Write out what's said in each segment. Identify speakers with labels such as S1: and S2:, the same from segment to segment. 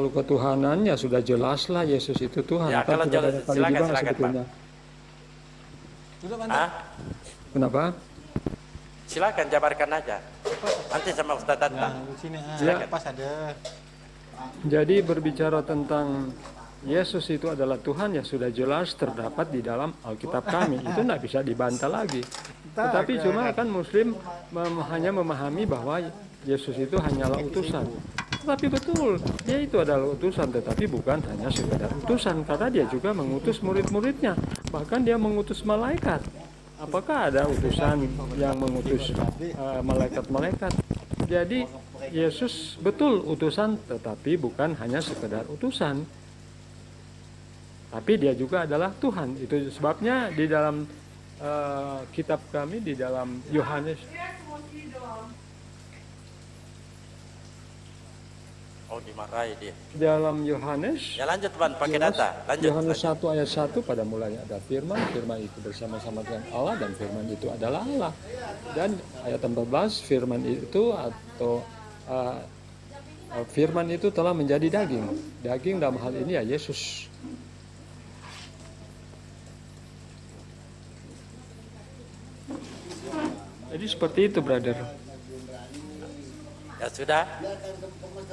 S1: soal ketuhanannya sudah jelas lah, Yesus itu Tuhan.
S2: Ya,
S1: Kan
S2: kalau
S1: sudah
S2: jelas,
S1: banyak kali
S2: silakan,
S1: juga
S2: silakan, Pak.
S1: sebetulnya.
S2: Hah?
S1: Kenapa?
S2: Silakan jabarkan aja. Nanti sama Ustaz
S3: Nah,
S2: datang.
S3: di sini
S1: Ya.
S3: pas ada.
S1: Jadi berbicara tentang Yesus itu adalah Tuhan ya sudah jelas terdapat di dalam Alkitab kami. Itu tidak bisa dibantah lagi. Tetapi cuma kan Muslim hanya memahami bahwa Yesus itu hanyalah utusan. Tetapi betul, dia itu adalah utusan, tetapi bukan hanya sekedar utusan, karena dia juga mengutus murid-muridnya. Bahkan dia mengutus malaikat. Apakah ada utusan yang mengutus malaikat-malaikat? Jadi Yesus betul utusan, tetapi bukan hanya sekedar utusan. Tapi dia juga adalah Tuhan. Itu sebabnya di dalam kitab kami, di dalam Yohanes,
S2: Oh, dimarahi dia.
S1: dalam Yohanes,
S2: Ya lanjut, Bang, pakai data. Lanjut.
S1: Yohanes 1 ayat 1, pada mulanya ada firman, firman itu bersama-sama dengan Allah, dan firman itu adalah Allah. Dan ayat 14, firman itu atau firman itu telah menjadi daging. Daging dalam hal ini ya Yesus. Jadi seperti itu, brother.
S2: Ya sudah.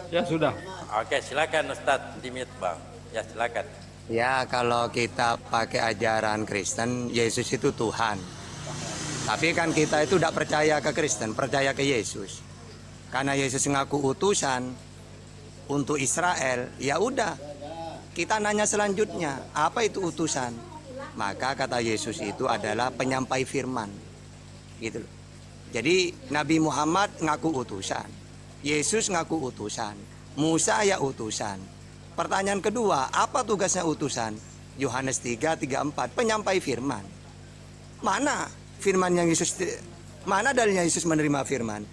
S1: Ya sudah.
S2: Oke, silakan Ustaz di mute, Bang. Ya, silakan.
S4: Ya, kalau kita pakai ajaran Kristen, Yesus itu Tuhan. Tapi kan kita itu tidak percaya ke Kristen, percaya ke Yesus. Karena Yesus ngaku utusan untuk Israel, ya udah. Kita nanya selanjutnya, apa itu utusan? Maka kata Yesus itu adalah penyampai firman. Gitu loh. Jadi Nabi Muhammad ngaku utusan. Yesus ngaku utusan. Musa ya utusan. Pertanyaan kedua, apa tugasnya utusan? Yohanes 3:34, penyampai firman. Mana firman yang mana dalilnya Yesus menerima firman?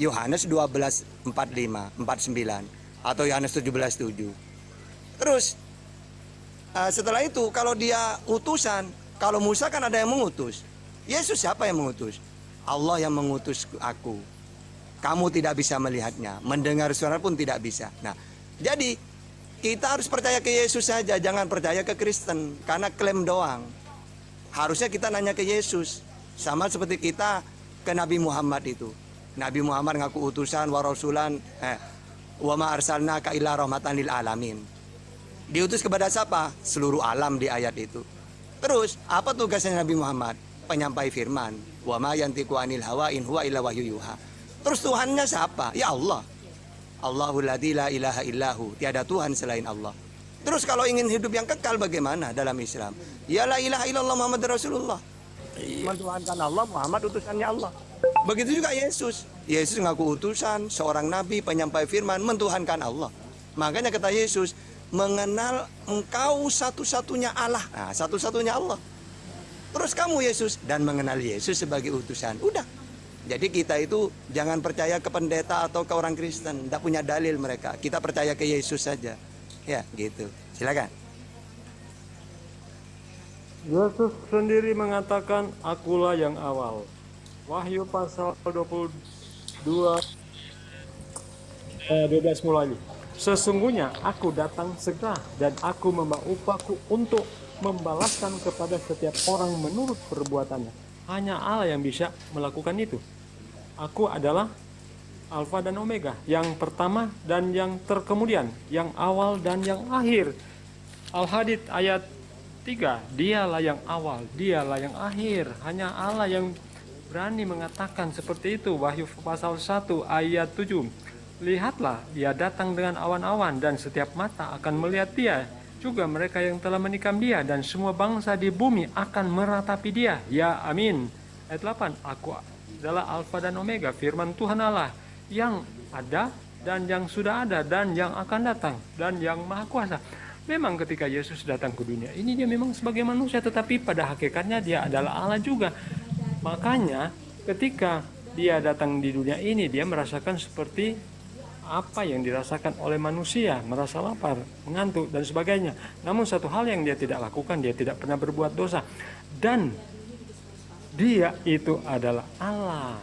S4: Yohanes 12:45, 49 atau Yohanes 17:7. Terus setelah itu kalau dia utusan, kalau Musa kan ada yang mengutus. Yesus siapa yang mengutus? Allah yang mengutus aku. Kamu tidak bisa melihatnya, mendengar suara pun tidak bisa. Nah, jadi kita harus percaya ke Yesus saja, jangan percaya ke Kristen karena klaim doang. Harusnya kita nanya ke Yesus, sama seperti kita ke Nabi Muhammad itu. Nabi Muhammad ngaku utusan wa rasulan wa ma arsalnaka illa rahmatan lil alamin. Diutus kepada siapa? Seluruh alam di ayat itu. Terus apa tugasnya Nabi Muhammad? Penyampai firman. Wa ma yantiqu anil hawa in huwa illa wahyu yuha. Terus Tuhannya siapa? Ya Allah. Allahul ladzi la ilaha illahu. Tiada Tuhan selain Allah. Terus kalau ingin hidup yang kekal bagaimana dalam Islam? Ya la ilaha illallah Muhammad Rasulullah. Mentuhankan Allah, Muhammad utusannya Allah. Begitu juga Yesus. Yesus ngaku utusan, seorang nabi, penyampai firman, mentuhankan Allah. Makanya kata Yesus, mengenal engkau satu-satunya Allah. Nah, satu-satunya Allah. Terus kamu Yesus dan mengenal Yesus sebagai utusan. Udah. Jadi kita itu jangan percaya ke pendeta atau ke orang Kristen. Tidak punya dalil mereka. Kita percaya ke Yesus saja. Ya gitu. Silakan.
S1: Yesus sendiri mengatakan, akulah yang awal. Wahyu pasal 22 12 mulai. Sesungguhnya aku datang segera dan aku membawa upahku untuk membalaskan kepada setiap orang menurut perbuatannya. Hanya Allah yang bisa melakukan itu. Aku adalah Alfa dan Omega, yang pertama dan yang terkemudian, yang awal dan yang akhir. Al-Hadid ayat 3, dialah yang awal, dialah yang akhir. Hanya Allah yang berani mengatakan seperti itu. Wahyu pasal 1 ayat 7. Lihatlah, dia datang dengan awan-awan dan setiap mata akan melihat dia. Juga mereka yang telah menikam dia dan semua bangsa di bumi akan meratapi dia. Ya amin. Ayat 8, aku adalah Alfa dan Omega, firman Tuhan Allah yang ada dan yang sudah ada dan yang akan datang dan yang maha kuasa. Memang ketika Yesus datang ke dunia ini dia memang sebagai manusia, tetapi pada hakikatnya dia adalah Allah juga. Makanya ketika dia datang di dunia ini dia merasakan seperti apa yang dirasakan oleh manusia, merasa lapar, mengantuk dan sebagainya. Namun satu hal yang dia tidak lakukan, dia tidak pernah berbuat dosa. Dan dia itu adalah Allah,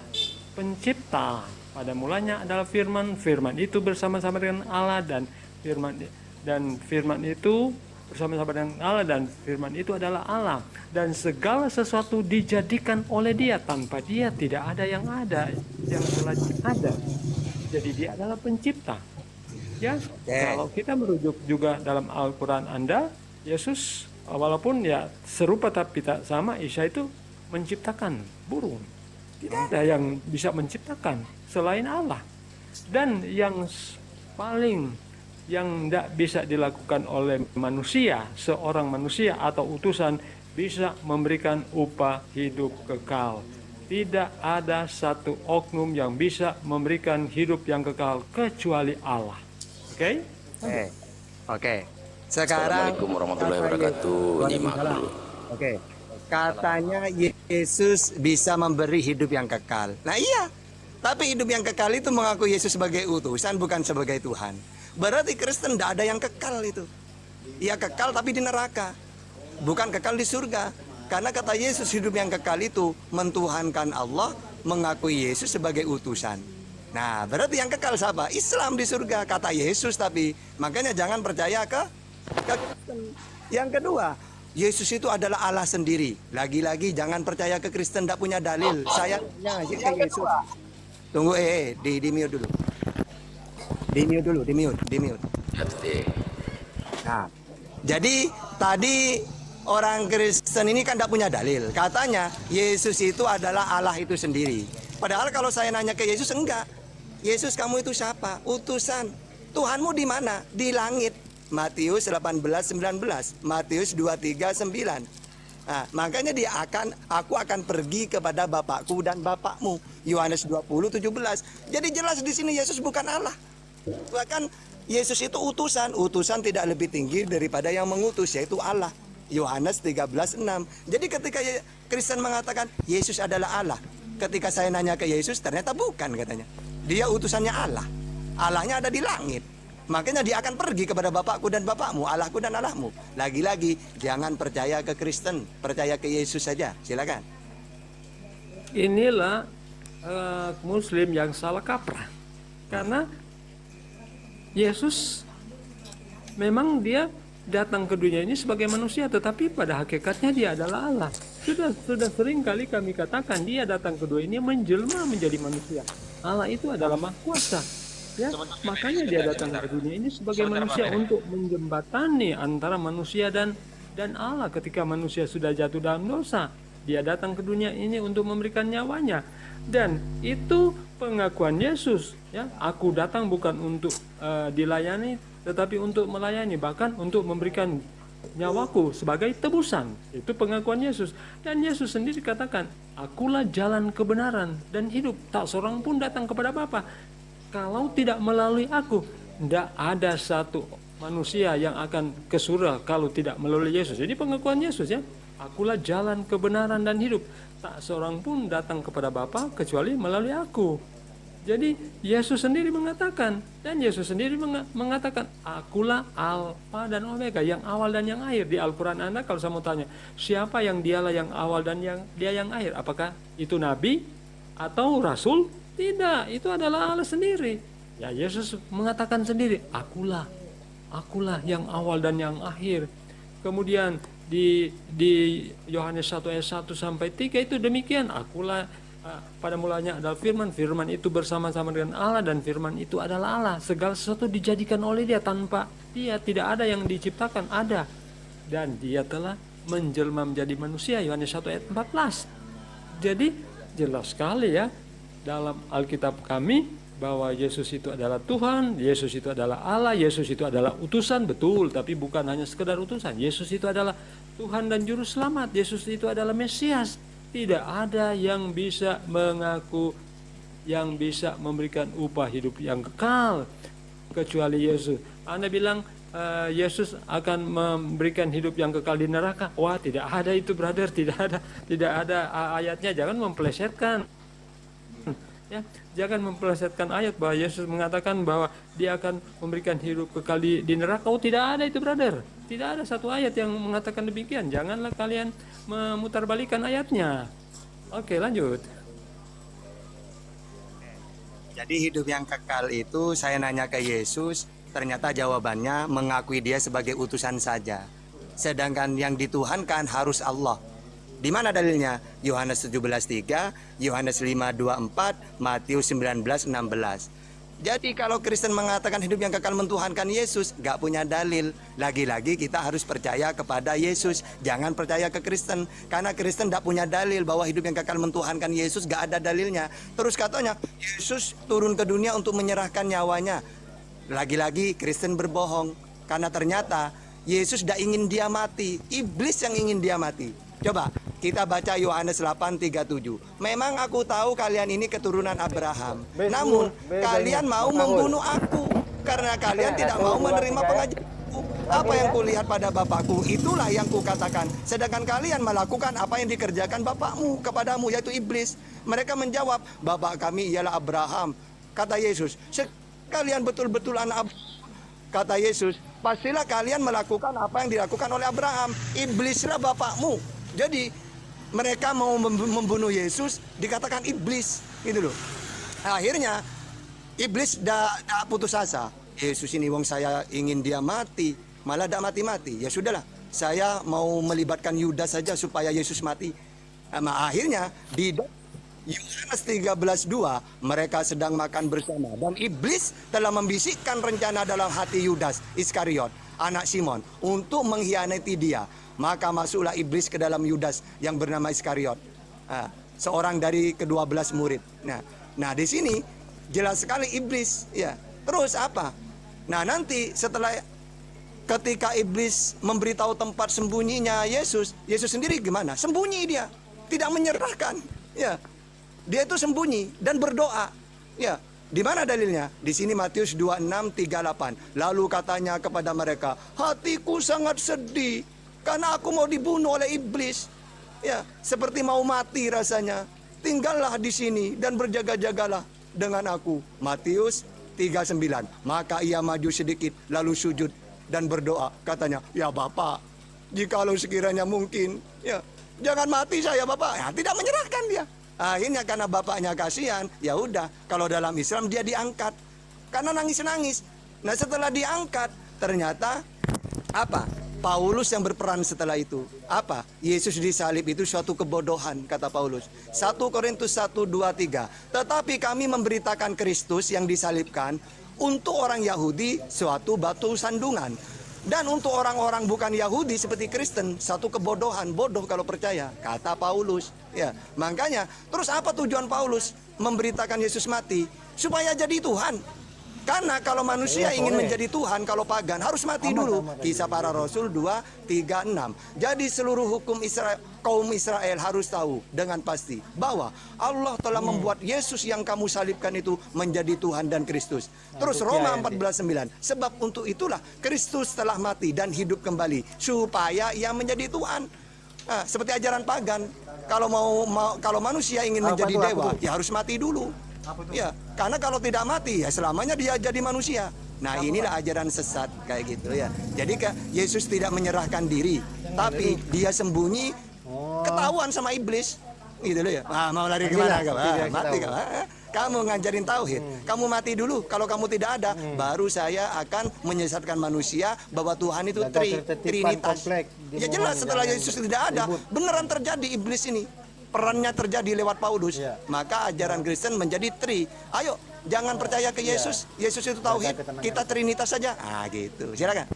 S1: pencipta. Pada mulanya adalah firman, firman itu bersama-sama dengan Allah dan firman itu bersama-sama dengan Allah, dan firman itu adalah Allah, dan segala sesuatu dijadikan oleh Dia. Tanpa Dia tidak ada yang telah ada. Jadi Dia adalah pencipta. Ya, kalau kita merujuk juga dalam Al-Quran Anda, Yesus walaupun ya serupa tapi tak sama, Isa itu menciptakan burung. Tidak ada yang bisa menciptakan selain Allah. Dan yang paling yang tidak bisa dilakukan oleh manusia, seorang manusia atau utusan bisa memberikan upah hidup kekal. Tidak ada satu oknum yang bisa memberikan hidup yang kekal kecuali Allah. Oke?
S4: Oke. Sekarang
S3: Assalamualaikum warahmatullahi wabarakatuh. Nyimak dulu.
S4: Oke. Katanya Yesus bisa memberi hidup yang kekal. Nah iya. Tapi hidup yang kekal itu mengaku Yesus sebagai utusan, bukan sebagai Tuhan. Berarti Kristen tidak ada yang kekal itu. Ia kekal tapi di neraka, bukan kekal di surga. Karena kata Yesus hidup yang kekal itu mentuhankan Allah, mengakui Yesus sebagai utusan. Nah berarti yang kekal siapa? Islam di surga kata Yesus. Tapi makanya jangan percaya ke Kristen. Yang kedua, Yesus itu adalah Allah sendiri. Lagi-lagi jangan percaya ke Kristen tidak punya dalil. Saya ngasih ke Yesus. Tunggu di mute dulu. Di mute. Nah, jadi tadi orang Kristen ini kan tidak punya dalil. Katanya Yesus itu adalah Allah itu sendiri. Padahal kalau saya nanya ke Yesus, enggak. Yesus, kamu itu siapa? Utusan. Tuhanmu di mana? Di langit. Matius 18:19, Matius 23:9. Nah, makanya aku akan pergi kepada Bapakku dan Bapakmu. Yohanes 20:17. Jadi jelas di sini Yesus bukan Allah. Bahkan Yesus itu utusan. Utusan tidak lebih tinggi daripada yang mengutus, yaitu Allah. Yohanes 13:6. Jadi ketika Kristen mengatakan Yesus adalah Allah, ketika saya nanya ke Yesus, ternyata bukan katanya. Dia utusannya Allah. Allahnya ada di langit. Makanya dia akan pergi kepada Bapakku dan Bapakmu, Allahku dan Allahmu. Lagi-lagi jangan percaya ke Kristen, percaya ke Yesus saja. Silakan.
S1: Inilah Muslim yang salah kaprah. Karena Yesus memang dia datang ke dunia ini sebagai manusia, tetapi pada hakikatnya dia adalah Allah. Sudah sering kali kami katakan dia datang ke dunia ini menjelma menjadi manusia. Allah itu adalah Maha Kuasa. Ya, makanya dia datang ke dunia ini sebagai manusia untuk menjembatani antara manusia dan Allah. Ketika manusia sudah jatuh dalam dosa, dia datang ke dunia ini untuk memberikan nyawanya. Dan itu pengakuan Yesus, ya, aku datang bukan untuk dilayani, tetapi untuk melayani, bahkan untuk memberikan nyawaku sebagai tebusan. Itu pengakuan Yesus. Dan Yesus sendiri katakan, akulah jalan kebenaran dan hidup, tak seorang pun datang kepada Bapa kalau tidak melalui aku. Tidak ada satu manusia yang akan ke surga kalau tidak melalui Yesus. Jadi pengakuan Yesus, ya, akulah jalan kebenaran dan hidup, tak seorang pun datang kepada Bapa kecuali melalui aku. Jadi Yesus sendiri mengatakan, dan Yesus sendiri mengatakan, akulah Alfa dan Omega, yang awal dan yang akhir. Di Al-Quran Anda kalau saya mau tanya, siapa yang dialah yang awal dan dia yang akhir? Apakah itu Nabi atau Rasul? Tidak, itu adalah Allah sendiri. Ya, Yesus mengatakan sendiri, akulah yang awal dan yang akhir. Kemudian di Yohanes 1 ayat 1 sampai 3 itu demikian, akulah pada mulanya adalah firman itu bersama-sama dengan Allah, dan firman itu adalah Allah. Segala sesuatu dijadikan oleh Dia, tanpa Dia tidak ada yang diciptakan, ada. Dan Dia telah menjelma menjadi manusia, Yohanes 1 ayat 14. Jadi jelas sekali, ya, dalam Alkitab kami bahwa Yesus itu adalah Tuhan, Yesus itu adalah Allah, Yesus itu adalah utusan, betul, tapi bukan hanya sekedar utusan. Yesus itu adalah Tuhan dan Juru Selamat, Yesus itu adalah Mesias. Tidak ada yang bisa mengaku, yang bisa memberikan upah hidup yang kekal kecuali Yesus. Anda bilang Yesus akan memberikan hidup yang kekal di neraka. Wah, tidak ada itu, brother, tidak ada ayatnya. Jangan mempelesetkan. Ya, jangan mempelesetkan ayat bahwa Yesus mengatakan bahwa Dia akan memberikan hidup kekal di neraka. Oh, tidak ada itu, brother. Tidak ada satu ayat yang mengatakan demikian. Janganlah kalian memutarbalikan ayatnya. Oke, lanjut.
S4: Jadi hidup yang kekal itu, saya nanya ke Yesus, Ternyata jawabannya mengakui dia sebagai utusan saja. Sedangkan yang dituhankan harus Allah. Di mana dalilnya? Yohanes 17:3, Yohanes 5:24, Matius 19:16. Jadi kalau Kristen mengatakan hidup yang kekal mentuhankan Yesus, gak punya dalil. Lagi-lagi kita harus percaya kepada Yesus. Jangan percaya ke Kristen. Karena Kristen gak punya dalil bahwa hidup yang kekal mentuhankan Yesus, gak ada dalilnya. Terus katanya, Yesus turun ke dunia untuk menyerahkan nyawanya. Lagi-lagi Kristen berbohong. Karena ternyata Yesus gak ingin dia mati. Iblis yang ingin dia mati. Coba kita baca Yohanes 8:37. Memang aku tahu kalian ini keturunan Abraham. Namun kalian mau membunuh aku karena kalian tidak mau menerima pengajaranku. Apa yang kulihat pada bapakku itulah yang kukatakan. Sedangkan kalian melakukan apa yang dikerjakan bapakmu kepadamu, yaitu iblis. Mereka menjawab, bapak kami ialah Abraham. Kata Yesus, kalian betul-betul anak Abraham. Kata Yesus, pastilah kalian melakukan apa yang dilakukan oleh Abraham. Iblislah bapakmu. Jadi mereka mau membunuh Yesus, dikatakan iblis, gitu loh. Akhirnya iblis dah putus asa. Yesus ini wong saya ingin dia mati, malah dak mati-mati. Ya sudahlah, saya mau melibatkan Yudas saja supaya Yesus mati. Akhirnya di Yohanes 13:2 mereka sedang makan bersama dan iblis telah membisikkan rencana dalam hati Yudas Iskariot, anak Simon, untuk mengkhianati dia. Maka masuklah iblis ke dalam Yudas yang bernama Iskariot, seorang dari ke-12 murid. Nah di sini jelas sekali iblis, ya. Terus apa? Nah nanti setelah ketika iblis memberitahu tempat sembunyinya Yesus, Yesus sendiri gimana? Sembunyi dia, tidak menyerahkan, ya. Dia itu sembunyi dan berdoa, ya. Di mana dalilnya? Di sini Matius 26:38. Lalu katanya kepada mereka, hatiku sangat sedih karena aku mau dibunuh oleh iblis. Ya, seperti mau mati rasanya. Tinggallah di sini dan berjaga-jagalah dengan aku. Matius 3:9. Maka ia maju sedikit lalu sujud dan berdoa. Katanya, ya Bapak, jikalau sekiranya mungkin, ya jangan mati saya Bapak. Ya, tidak menyerahkan dia. Akhirnya karena bapaknya kasihan, ya udah. Kalau dalam Islam dia diangkat karena nangis-nangis. Nah setelah diangkat, ternyata apa? Paulus yang berperan setelah itu. Apa? Yesus disalib itu suatu kebodohan, kata Paulus. 1 Korintus 1:2-3. Tetapi kami memberitakan Kristus yang disalibkan untuk orang Yahudi suatu batu sandungan. Dan untuk orang-orang bukan Yahudi seperti Kristen satu kebodohan, bodoh kalau percaya, kata Paulus. Ya, makanya terus apa tujuan Paulus memberitakan Yesus mati? Supaya jadi Tuhan. Karena kalau manusia ingin menjadi Tuhan, kalau pagan harus mati dulu. Kisah Para Rasul 2:3-6. Jadi seluruh hukum Israel, kaum Israel harus tahu dengan pasti bahwa Allah telah membuat Yesus yang kamu salibkan itu menjadi Tuhan dan Kristus. Terus Roma 14:9. Sebab untuk itulah Kristus telah mati dan hidup kembali supaya ia menjadi Tuhan. Nah, seperti ajaran pagan, kalau manusia ingin menjadi dewa, ya harus mati dulu. Ya, karena kalau tidak mati ya selamanya dia jadi manusia. Nah, inilah ajaran sesat kayak gitu ya. Jadi Yesus tidak menyerahkan diri, tapi dia sembunyi, ketahuan sama iblis. Gitu loh ya. Mau lari kemana kamu? Mati kamu. Kamu ngajarin tauhid. Kamu mati dulu. Kalau kamu tidak ada, baru saya akan menyesatkan manusia bahwa Tuhan itu Trinitas. Ya jelas setelah Yesus tidak ada, beneran terjadi iblis ini. Perannya terjadi lewat Paulus. Maka ajaran Kristen menjadi Ayo, jangan percaya ke Yesus. Yesus itu tauhid, kita Trinitas saja. Gitu. Silakan.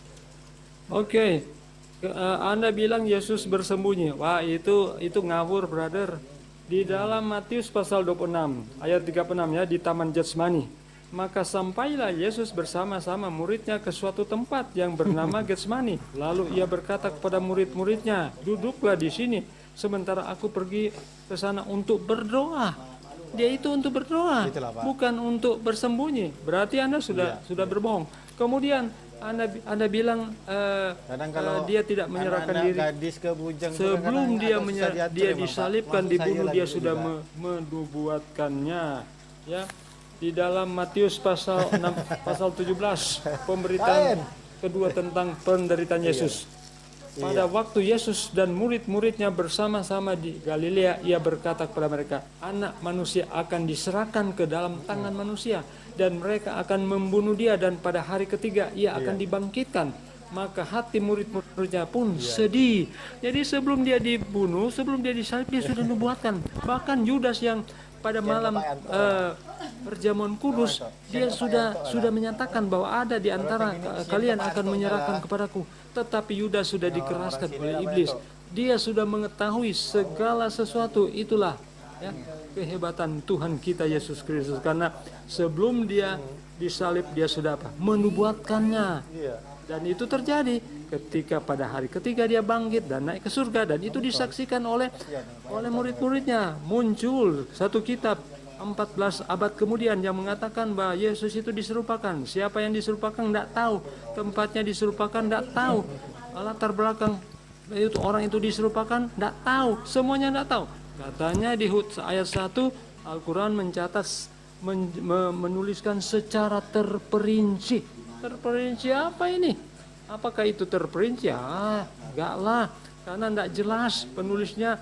S1: Oke. Anda bilang Yesus bersembunyi. Wah, itu ngawur, brother. Di dalam Matius pasal 26 ayat 36 ya, di Taman Getsemani. Maka sampailah Yesus bersama-sama muridnya ke suatu tempat yang bernama Getsemani. Lalu ia berkata kepada murid-muridnya, duduklah di sini sementara aku pergi ke sana untuk berdoa. Dia itu untuk berdoa, bukan untuk bersembunyi. Berarti Anda sudah berbohong. Kemudian Anda bilang dia tidak menyerahkan diri. Sebelum dia disalibkan, dibunuh, dia sudah menubuatkannya. Ya, di dalam Matius pasal 6, pasal 17, pemberitaan kedua tentang penderitaan Yesus. Pada waktu Yesus dan murid-muridnya bersama-sama di Galilea, ia berkata kepada mereka, anak manusia akan diserahkan ke dalam tangan manusia, dan mereka akan membunuh dia, dan pada hari ketiga ia akan dibangkitkan. Maka hati murid-muridnya pun sedih. Jadi sebelum dia dibunuh, sebelum dia disalib, dia sudah nubuatkan. Bahkan Yudas yang pada malam perjamuan kudus, dia sudah menyatakan bahwa ada di antara kalian akan menyerahkan kepadaku. Tetapi Yudas sudah dikeraskan oleh iblis. Dia sudah mengetahui segala sesuatu. Itulah ya, kehebatan Tuhan kita Yesus Kristus. Karena sebelum dia disalib, dia sudah apa? Menubuatkannya. Dan itu terjadi ketika pada hari ketiga dia bangkit dan naik ke surga, dan itu disaksikan oleh murid-muridnya. Muncul satu kitab 14 abad kemudian yang mengatakan bahwa Yesus itu diserupakan. Siapa yang diserupakan tidak tahu, tempatnya diserupakan tidak tahu, latar belakang itu orang itu diserupakan tidak tahu, semuanya tidak tahu. Katanya di Hud ayat 1 Al-Quran mencatat, menuliskan secara terperinci. Terperinci apa ini? Apakah itu terperinci? Enggak lah, karena tidak jelas penulisnya,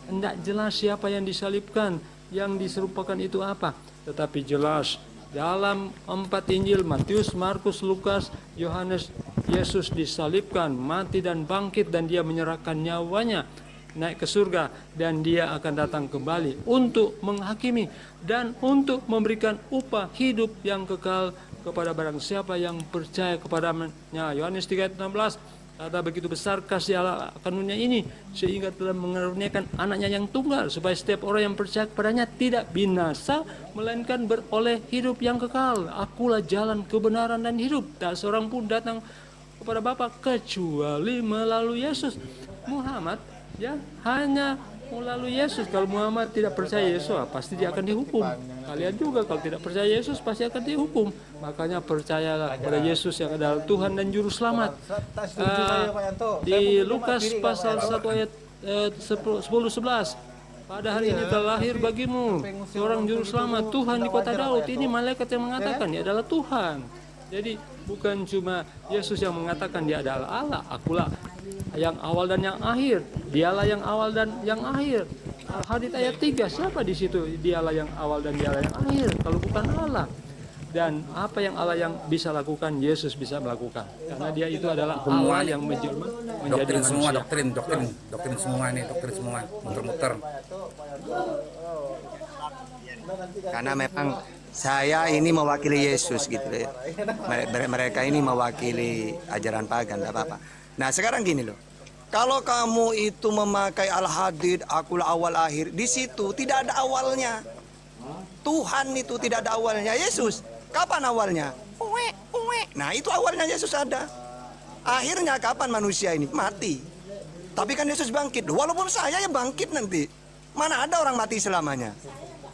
S1: tidak jelas siapa yang disalibkan, yang diserupakan itu apa. Tetapi jelas dalam 4 Injil, Matius, Markus, Lukas, Yohanes, Yesus disalibkan, mati dan bangkit, dan dia menyerahkan nyawanya, naik ke surga, dan dia akan datang kembali untuk menghakimi dan untuk memberikan upah hidup yang kekal kepada barang siapa yang percaya kepadanya. Yohanes 3:16 kata, begitu besar kasih Allah akan dunia ini sehingga telah mengaruniakan anaknya yang tunggal, supaya setiap orang yang percaya kepadanya tidak binasa, melainkan beroleh hidup yang kekal. Akulah jalan, kebenaran, dan hidup. Tak seorang pun datang kepada Bapa kecuali melalui Yesus. Muhammad ya hanya melalui Yesus. Kalau Muhammad tidak percaya Yesus, pasti dia akan dihukum. Kalian juga kalau tidak percaya Yesus pasti akan dihukum. Makanya percayalah kepada Yesus yang adalah Tuhan dan Juru Selamat. Di Lukas pasal 1 ayat 10-11, pada hari ini telah lahir bagimu seorang Juru Selamat, Tuhan di kota Daud. Ini malaikat yang mengatakan dia adalah Tuhan. Jadi bukan cuma Yesus yang mengatakan dia adalah Allah. Akulah yang awal dan yang akhir. Dialah yang awal dan yang akhir. Hadits ayat 3, siapa di situ dialah yang awal dan dialah yang akhir kalau bukan Allah? Dan apa yang Allah yang bisa lakukan, Yesus bisa melakukan. Karena dia itu adalah Allah yang menjadi
S5: doktrin semua,
S1: manusia.
S5: doktrin semua nih, doktrin semua muter-muter.
S4: Karena memang saya ini mewakili Yesus gitu ya. Mereka ini mewakili ajaran pagan, tidak apa-apa. Nah sekarang gini loh, kalau kamu itu memakai Al-Hadid, akulah awal akhir, di situ tidak ada awalnya. Tuhan itu tidak ada awalnya. Yesus, kapan awalnya? Nah itu awalnya Yesus ada. Akhirnya kapan manusia ini? Mati. Tapi kan Yesus bangkit. Walaupun saya yang bangkit nanti. Mana ada orang mati selamanya?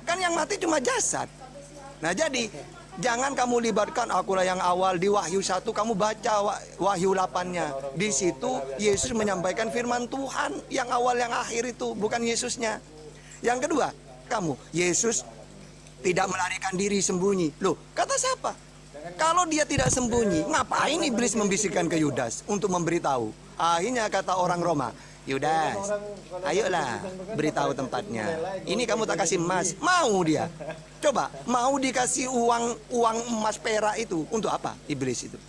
S4: Kan yang mati cuma jasad. Nah jadi jangan kamu libatkan akulah yang awal. Di Wahyu 1 kamu baca Wahyu 8-nya. Di situ Yesus menyampaikan firman Tuhan yang awal yang akhir itu, bukan Yesusnya. Yang kedua, kamu Yesus tidak melarikan diri sembunyi. Loh, kata siapa? Kalau dia tidak sembunyi, ngapain iblis membisikkan ke Yudas untuk memberitahu? Akhirnya kata orang Roma, Yudas, ayolah beritahu tempatnya. Ini kamu tak kasih emas, mau dia. Coba, mau dikasih uang emas perak itu untuk apa? Iblis itu.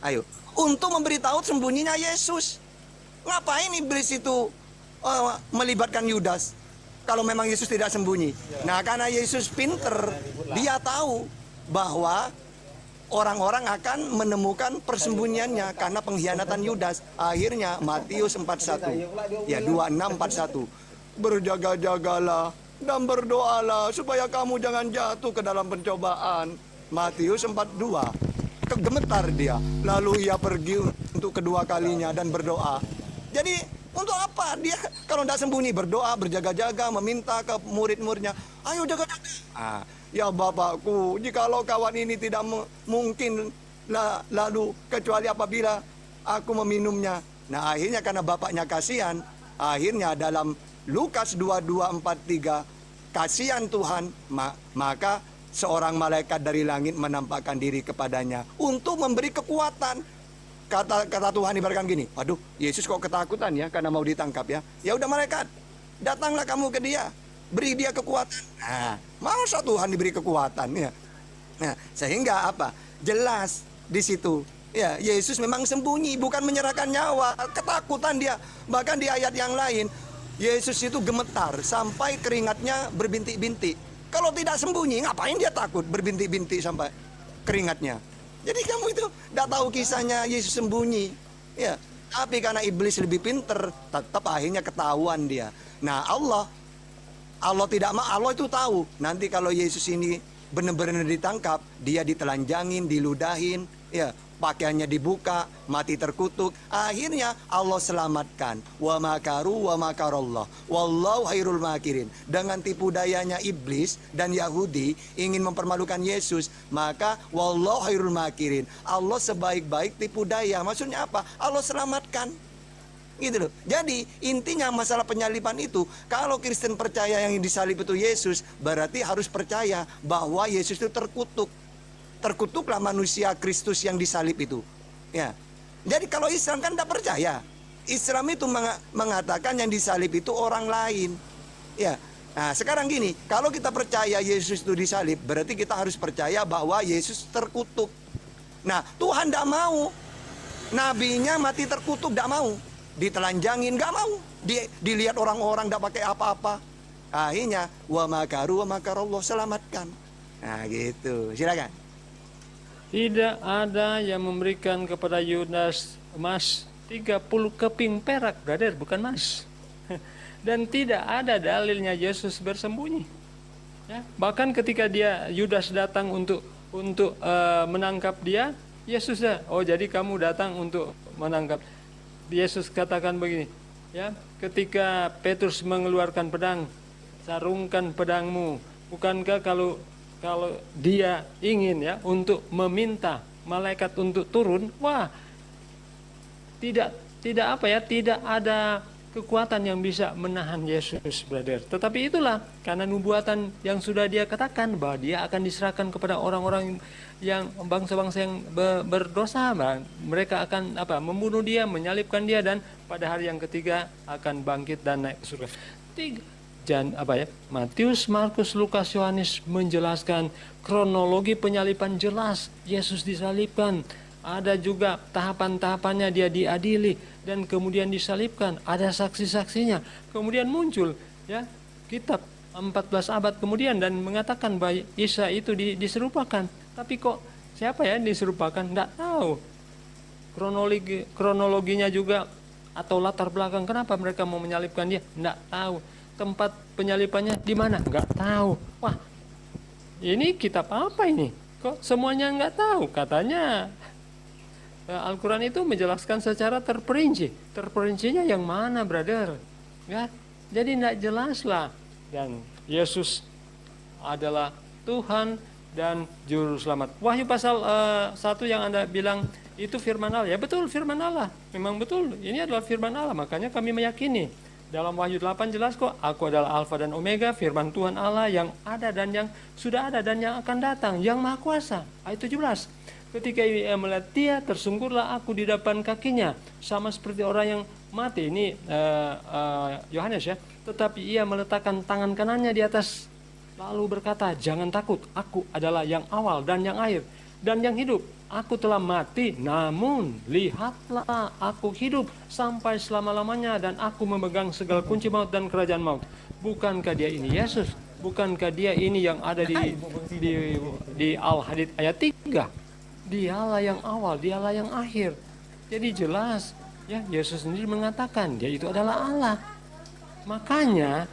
S4: Ayo, untuk memberitahu sembunyinya Yesus. Ngapain iblis itu melibatkan Yudas? Kalau memang Yesus tidak sembunyi. Nah, karena Yesus pinter, dia tahu bahwa orang-orang akan menemukan persembunyiannya karena pengkhianatan Yudas. Akhirnya Matius 41, ya 26:41, berjaga-jagalah dan berdoalah supaya kamu jangan jatuh ke dalam pencobaan. Matius 42, gemetar dia. Lalu ia pergi untuk kedua kalinya dan berdoa. Jadi untuk apa dia kalau tidak sembunyi, berdoa, berjaga-jaga, meminta ke murid-muridnya, ayo jaga-jaga. Ya Bapakku, jikalau kawan ini tidak mungkin lalu kecuali apabila aku meminumnya. Nah akhirnya karena bapaknya kasihan, akhirnya dalam Lukas 22:43, kasihan Tuhan, maka seorang malaikat dari langit menampakkan diri kepadanya untuk memberi kekuatan. kata Tuhan ibaratkan gini, waduh, Yesus kok ketakutan ya karena mau ditangkap ya. Ya udah malaikat, datanglah kamu ke dia, beri dia kekuatan. Nah, masa Tuhan diberi kekuatan ya. Nah, sehingga apa? Jelas di situ. Ya, Yesus memang sembunyi, bukan menyerahkan nyawa, ketakutan dia. Bahkan di ayat yang lain, Yesus itu gemetar sampai keringatnya berbintik-bintik. Kalau tidak sembunyi, ngapain dia takut berbintik-bintik sampai keringatnya? Jadi kamu itu tidak tahu kisahnya Yesus sembunyi. Ya, tapi karena iblis lebih pinter, tetap akhirnya ketahuan dia. Nah, Allah itu tahu. Nanti kalau Yesus ini benar-benar ditangkap, dia ditelanjangin, diludahin, ya, pakaiannya dibuka, mati terkutuk. Akhirnya Allah selamatkan. Wa makaru wa makarallah. Wallahu khairul makirin. Dengan tipu dayanya iblis dan Yahudi ingin mempermalukan Yesus, maka wallahu khairul makirin. Allah sebaik-baik tipu daya. Maksudnya apa? Allah selamatkan. Gitu loh. Jadi intinya masalah penyaliban itu, kalau Kristen percaya yang disalib itu Yesus, berarti harus percaya bahwa Yesus itu terkutuk. Terkutuklah manusia Kristus yang disalib itu. Ya. Jadi kalau Islam kan tidak percaya. Islam itu mengatakan yang disalib itu orang lain. Ya. Nah, sekarang gini, kalau kita percaya Yesus itu disalib, berarti kita harus percaya bahwa Yesus terkutuk. Nah, Tuhan tidak mau. Nabinya mati terkutuk, tidak mau. Ditelanjangin, nggak mau. Dilihat orang-orang tidak pakai apa-apa. Akhirnya wa makaru wa makarallah, selamatkan. Nah, gitu. Silakan.
S1: Tidak ada yang memberikan kepada Yudas emas 30 keping perak, brother, bukan emas. Dan tidak ada dalilnya Yesus bersembunyi. Ya, bahkan ketika Yudas datang untuk menangkap dia, Yesus oh jadi kamu datang untuk menangkap. Yesus katakan begini, ya, ketika Petrus mengeluarkan pedang, sarungkan pedangmu. Bukankah kalau dia ingin ya untuk meminta malaikat untuk turun, wah, tidak ada kekuatan yang bisa menahan Yesus, brother. Tetapi itulah karena nubuatan yang sudah dia katakan bahwa dia akan diserahkan kepada orang-orang yang bangsa-bangsa yang berdosa, mereka akan membunuh dia, menyalibkan dia, dan pada hari yang ketiga akan bangkit dan naik ke surga. Matius, Markus, Lukas, Yohanes menjelaskan kronologi penyaliban jelas. Yesus disalibkan, ada juga tahapan-tahapannya, dia diadili dan kemudian disalibkan, ada saksi-saksinya. Kemudian muncul ya kitab 14 abad kemudian dan mengatakan bahwa Isa itu diserupakan. Tapi kok siapa ya diserupakan? Tidak tahu. Kronologinya juga atau latar belakang kenapa mereka mau menyalibkan dia? Tidak tahu. Tempat penyalipannya di mana? Nggak tahu. Wah, ini kitab apa ini? Kok semuanya nggak tahu? Katanya Al-Quran itu menjelaskan secara terperinci. Terperincinya yang mana, brother? Ya, jadi nggak jelas lah. Dan Yesus adalah Tuhan dan Juru Selamat. Wahyu pasal 1 yang Anda bilang itu firman Allah. Ya betul, firman Allah. Memang betul, ini adalah firman Allah. Makanya kami meyakini. Dalam Wahyu 8 jelas kok, aku adalah Alfa dan Omega, firman Tuhan Allah yang ada dan yang sudah ada dan yang akan datang, yang Maha Kuasa. Ayat 17. Ketika ia melihat dia, tersungkurlah aku di depan kakinya, sama seperti orang yang mati. Ini Yohanes ya. Tetapi ia meletakkan tangan kanannya di atas, lalu berkata, jangan takut, aku adalah yang awal dan yang akhir dan yang hidup. Aku telah mati, namun lihatlah aku hidup sampai selama-lamanya dan aku memegang segala kunci maut dan kerajaan maut. Bukankah dia ini Yesus? Bukankah dia ini yang ada di Al-Hadid ayat 3? Dialah yang awal, dialah yang akhir. Jadi jelas ya, Yesus sendiri mengatakan dia itu adalah Allah. Makanya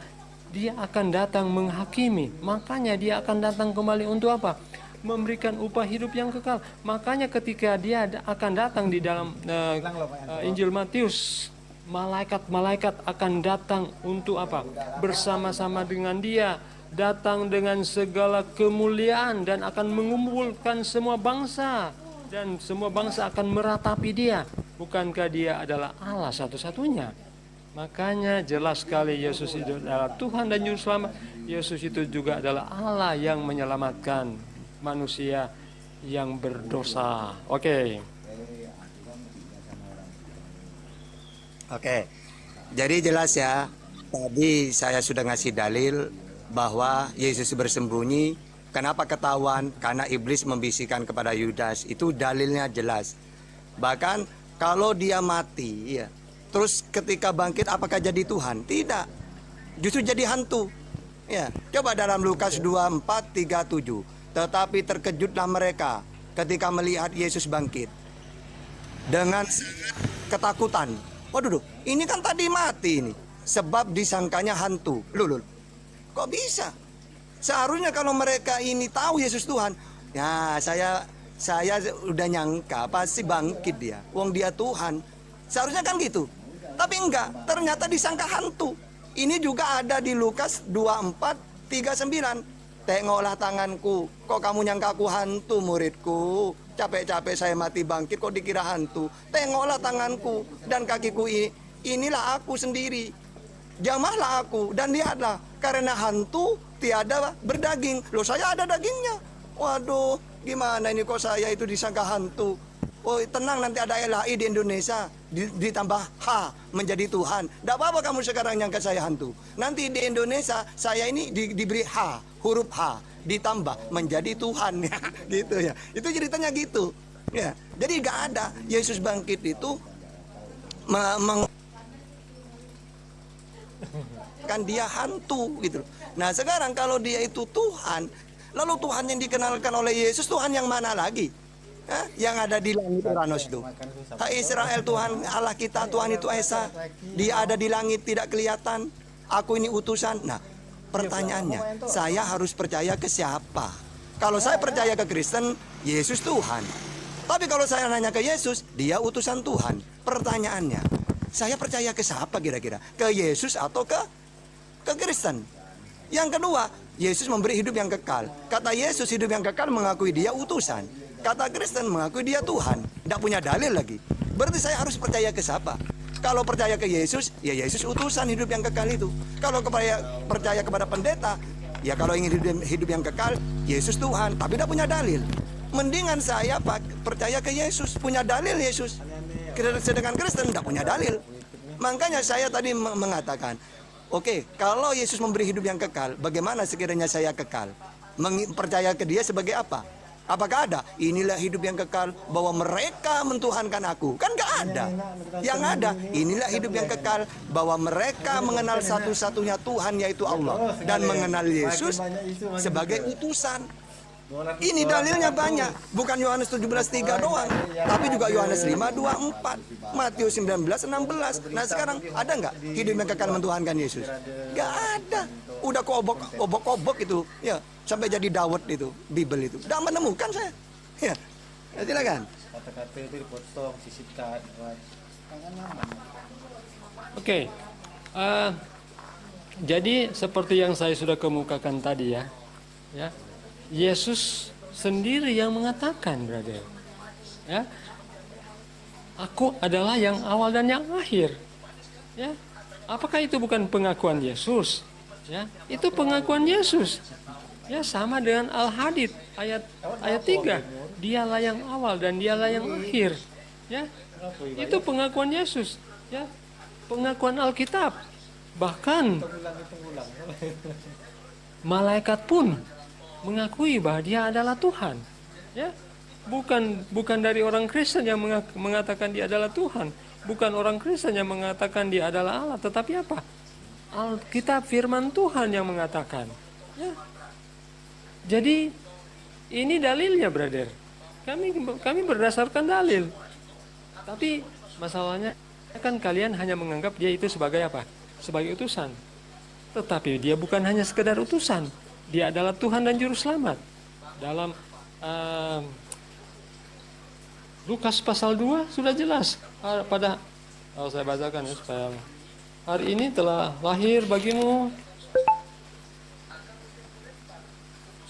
S1: dia akan datang menghakimi. Makanya dia akan datang kembali untuk apa? Memberikan upah hidup yang kekal. Makanya ketika dia akan datang di dalam Injil Matius, malaikat-malaikat akan datang untuk apa? Bersama-sama dengan dia, datang dengan segala kemuliaan dan akan mengumpulkan semua bangsa, dan semua bangsa akan meratapi dia. Bukankah dia adalah Allah satu-satunya? Makanya jelas sekali Yesus itu adalah Tuhan dan Juru Selamat. Yesus itu juga adalah Allah yang menyelamatkan manusia yang berdosa. Oke.
S4: Oke, jadi jelas ya. Tadi saya sudah ngasih dalil bahwa Yesus bersembunyi. Kenapa ketahuan? Karena iblis membisikkan kepada Yudas. Itu dalilnya jelas. Bahkan kalau dia mati, ya, terus ketika bangkit apakah jadi Tuhan? Tidak. Justru jadi hantu. Ya, coba dalam Lukas 24:37. Tetapi terkejutlah mereka ketika melihat Yesus bangkit dengan ketakutan. Waduh, ini kan tadi mati ini. Sebab disangkanya hantu. Loh, kok bisa? Seharusnya kalau mereka ini tahu Yesus Tuhan, ya saya udah nyangka pasti bangkit dia. Wong dia Tuhan. Seharusnya kan gitu. Tapi enggak, ternyata disangka hantu. Ini juga ada di Lukas 24:39. Tengoklah tanganku, kok kamu nyangka aku hantu muridku? Capek-capek saya mati bangkit kok dikira hantu. Tengoklah tanganku dan kakiku ini, inilah aku sendiri. Jamahlah aku dan lihatlah, karena hantu tiada berdaging. Loh, saya ada dagingnya. Waduh, gimana ini kok saya itu disangka hantu? Oh tenang, nanti ada LHI di Indonesia ditambah H menjadi Tuhan. Tidak apa-apa kamu sekarang nyangka saya hantu. Nanti di Indonesia saya ini diberi H, huruf H ditambah menjadi Tuhan. Gitu ya. Itu ceritanya gitu. Ya. Jadi gak ada Yesus bangkit itu kan dia hantu gitu. Nah sekarang kalau dia itu Tuhan, lalu Tuhan yang dikenalkan oleh Yesus Tuhan yang mana lagi? Yang ada di langit Uranus itu. Hai Israel, Tuhan Allah kita, Tuhan itu Esa. Dia ada di langit tidak kelihatan. Aku ini utusan. Nah, pertanyaannya, saya harus percaya ke siapa? Kalau saya percaya ke Kristen, Yesus Tuhan. Tapi kalau saya nanya ke Yesus, dia utusan Tuhan. Pertanyaannya, saya percaya ke siapa kira-kira? Ke Yesus atau ke Kristen? Yang kedua, Yesus memberi hidup yang kekal. Kata Yesus hidup yang kekal mengakui dia utusan. Kata Kristen mengakui dia Tuhan. Tidak punya dalil lagi. Berarti saya harus percaya ke siapa? Kalau percaya ke Yesus, ya Yesus utusan hidup yang kekal itu. Kalau percaya kepada pendeta, ya kalau ingin hidup yang kekal, Yesus Tuhan. Tapi tidak punya dalil. Mendingan saya percaya ke Yesus, punya dalil Yesus. Sedangkan Kristen tidak punya dalil. Makanya saya tadi mengatakan, oke, kalau Yesus memberi hidup yang kekal, bagaimana sekiranya saya kekal? Percaya ke dia sebagai apa? Apakah ada? Inilah hidup yang kekal, bahwa mereka mentuhankan aku. Kan gak ada. Yang ada, inilah hidup yang kekal, bahwa mereka mengenal satu-satunya Tuhan, yaitu Allah. Dan mengenal Yesus sebagai utusan. Ini dalilnya banyak. Bukan Yohanes 17:3 doang, tapi juga Yohanes 5:24, Matius 19:16. Nah sekarang ada nggak hidup yang kekal mentuhankan Yesus? Gak ada. Udah obok-obok itu, ya sampai jadi Daud itu, Bible itu. Udah menemukan saya. Ya, silakan.
S6: Kata-kata itu dipotong, sisipkan.
S1: Oke. Jadi seperti yang saya sudah kemukakan tadi ya. Yesus sendiri yang mengatakan, brother. Ya. Aku adalah yang awal dan yang akhir. Ya. Apakah itu bukan pengakuan Yesus? Ya, itu pengakuan Yesus. Ya, sama dengan Al-Hadid ayat 3. Dialah yang awal dan dialah yang akhir. Ya. Itu pengakuan Yesus, ya. Pengakuan Alkitab. Bahkan malaikat pun mengakui bahwa dia adalah Tuhan. Ya. Bukan dari orang Kristen yang mengatakan dia adalah Tuhan. Bukan orang Kristen yang mengatakan dia adalah Allah, tetapi apa? Alkitab firman Tuhan yang mengatakan. Ya. Jadi ini dalilnya, brother. Kami berdasarkan dalil. Tapi masalahnya kan kalian hanya menganggap dia itu sebagai apa? Sebagai utusan. Tetapi dia bukan hanya sekedar utusan. Dia adalah Tuhan dan Juru Selamat. Dalam Lukas pasal 2 sudah jelas. Saya bacakan ya supaya hari ini telah lahir bagimu.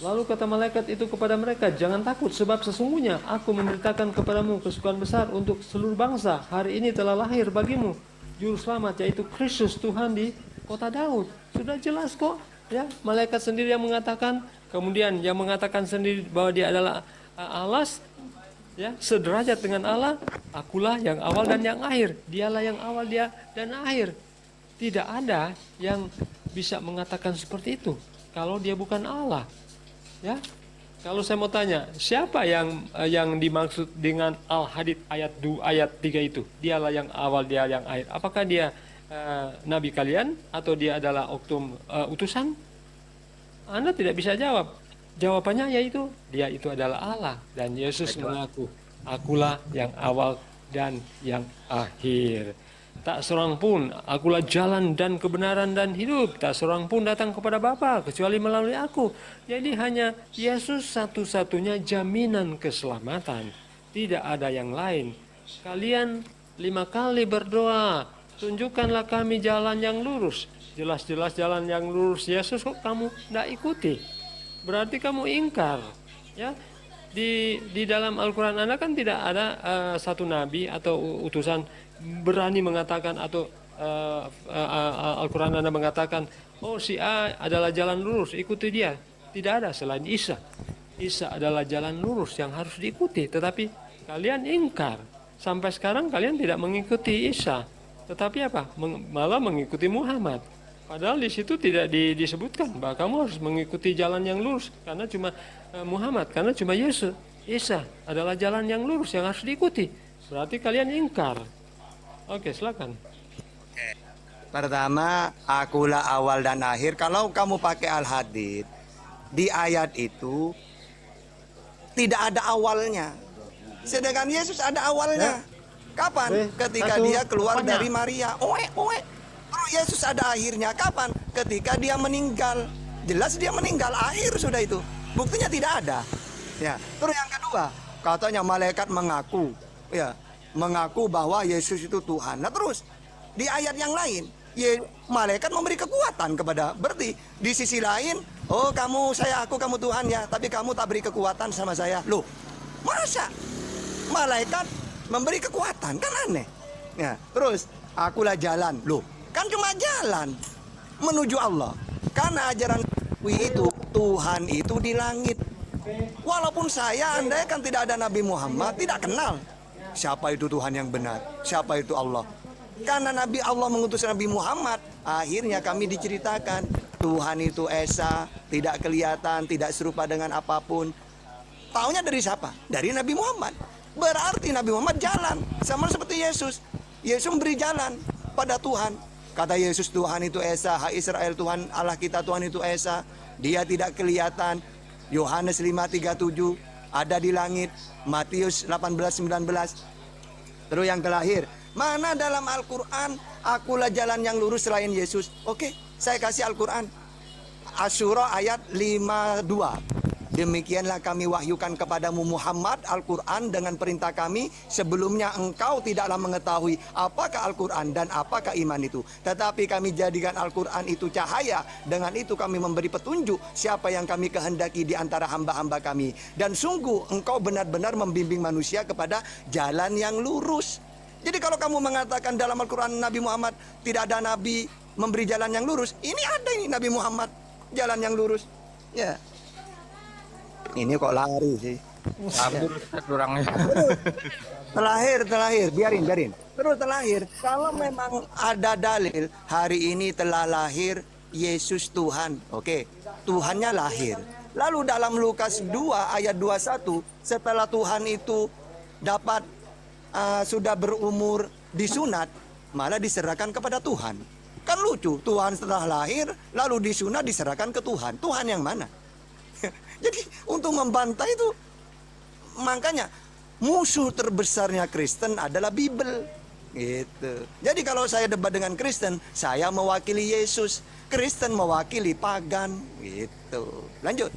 S1: Lalu kata malaikat itu kepada mereka, jangan takut sebab sesungguhnya aku memberitakan kepadamu kesukaan besar untuk seluruh bangsa. Hari ini telah lahir bagimu Juru Selamat, yaitu Kristus Tuhan di kota Daud. Sudah jelas kok. Ya, malaikat sendiri yang mengatakan, kemudian yang mengatakan sendiri bahwa dia adalah Allah, ya, sederajat dengan Allah, akulah yang awal dan yang akhir. Dialah yang awal, dia dan akhir. Tidak ada yang bisa mengatakan seperti itu kalau dia bukan Allah. Ya. Kalau saya mau tanya, siapa yang dimaksud dengan Al-Hadid ayat 3 itu? Dialah yang awal, dia yang akhir. Apakah dia nabi kalian atau dia adalah utusan? Anda tidak bisa jawab. Jawabannya yaitu dia itu adalah Allah, dan Yesus mengaku, akulah yang awal dan yang akhir. Tak seorang pun, akulah jalan dan kebenaran dan hidup. Tak seorang pun datang kepada Bapa kecuali melalui aku. Jadi hanya Yesus satu-satunya jaminan keselamatan. Tidak ada yang lain. Kalian 5 kali berdoa, tunjukkanlah kami jalan yang lurus. Jelas-jelas jalan yang lurus Yesus kok kamu tidak ikuti. Berarti kamu ingkar. Ya. Di dalam Al-Quran Anda kan tidak ada satu nabi atau utusan berani mengatakan, atau Al-Quran Anda mengatakan, oh si A adalah jalan lurus, ikuti dia. Tidak ada selain Isa. Isa adalah jalan lurus yang harus diikuti, tetapi kalian ingkar. Sampai sekarang kalian tidak mengikuti Isa, tetapi apa? Malah mengikuti Muhammad. Padahal di situ tidak disebutkan bahwa kamu harus mengikuti jalan yang lurus karena cuma Muhammad, karena cuma Yesus. Isa adalah jalan yang lurus yang harus diikuti. Berarti kalian ingkar. Oke, silakan.
S4: Pertama, akulah awal dan akhir. Kalau kamu pakai Al-Hadid, di ayat itu tidak ada awalnya. Sedangkan Yesus ada awalnya. Kapan? Ketika dia keluar dari Maria. Kalau Yesus ada akhirnya. Kapan? Ketika dia meninggal. Jelas dia meninggal, akhir sudah itu. Buktinya tidak ada. Ya. Terus yang kedua, katanya malaikat mengaku, ya, mengaku bahwa Yesus itu Tuhan. Nah terus di ayat yang lain, malaikat memberi kekuatan kepada. Berarti di sisi lain, oh kamu aku kamu Tuhan ya, tapi kamu tak beri kekuatan sama saya. Loh, masa malaikat memberi kekuatan? Kan aneh. Ya, terus akulah jalan. Loh, kan cuma jalan menuju Allah. Karena ajaran itu Tuhan itu di langit. Walaupun Anda kan tidak ada Nabi Muhammad, tidak kenal siapa itu Tuhan yang benar, siapa itu Allah. Karena Allah mengutus Nabi Muhammad, akhirnya kami diceritakan Tuhan itu Esa, tidak kelihatan, tidak serupa dengan apapun. Taunya dari siapa? Dari Nabi Muhammad. Berarti Nabi Muhammad jalan, sama seperti Yesus. Yesus memberi jalan pada Tuhan. Kata Yesus, Tuhan itu Esa, hai Israel, Tuhan Allah kita Tuhan itu Esa. Dia tidak kelihatan. Yohanes 5:37, ada di langit. Matius 18:19. Terus yang terakhir, mana dalam Al-Quran akulah jalan yang lurus selain Yesus? Oke, saya kasih Al-Quran. Asyura ayat 52. Demikianlah kami wahyukan kepadamu Muhammad Al-Quran dengan perintah kami. Sebelumnya engkau tidaklah mengetahui apakah Al-Quran dan apakah iman itu. Tetapi kami jadikan Al-Quran itu cahaya. Dengan itu kami memberi petunjuk siapa yang kami kehendaki di antara hamba-hamba kami. Dan sungguh engkau benar-benar membimbing manusia kepada jalan yang lurus. Jadi kalau kamu mengatakan dalam Al-Quran Nabi Muhammad tidak ada Nabi memberi jalan yang lurus, ini ada ini Nabi Muhammad jalan yang lurus. Ya. Ini kok lari sih.
S5: Kabur orangnya.
S4: Terakhir, biarin. Terus terakhir, kalau memang ada dalil hari ini telah lahir Yesus Tuhan, oke, Tuhannya lahir. Lalu dalam Lukas 2 ayat 21, setelah Tuhan itu dapat sudah berumur disunat, malah diserahkan kepada Tuhan. Kan lucu, Tuhan setelah lahir lalu disunat diserahkan ke Tuhan. Tuhan yang mana? Jadi untuk membantah itu, makanya musuh terbesarnya Kristen adalah Bible. Gitu. Jadi kalau saya debat dengan Kristen, saya mewakili Yesus. Kristen mewakili pagan. Gitu. Lanjut.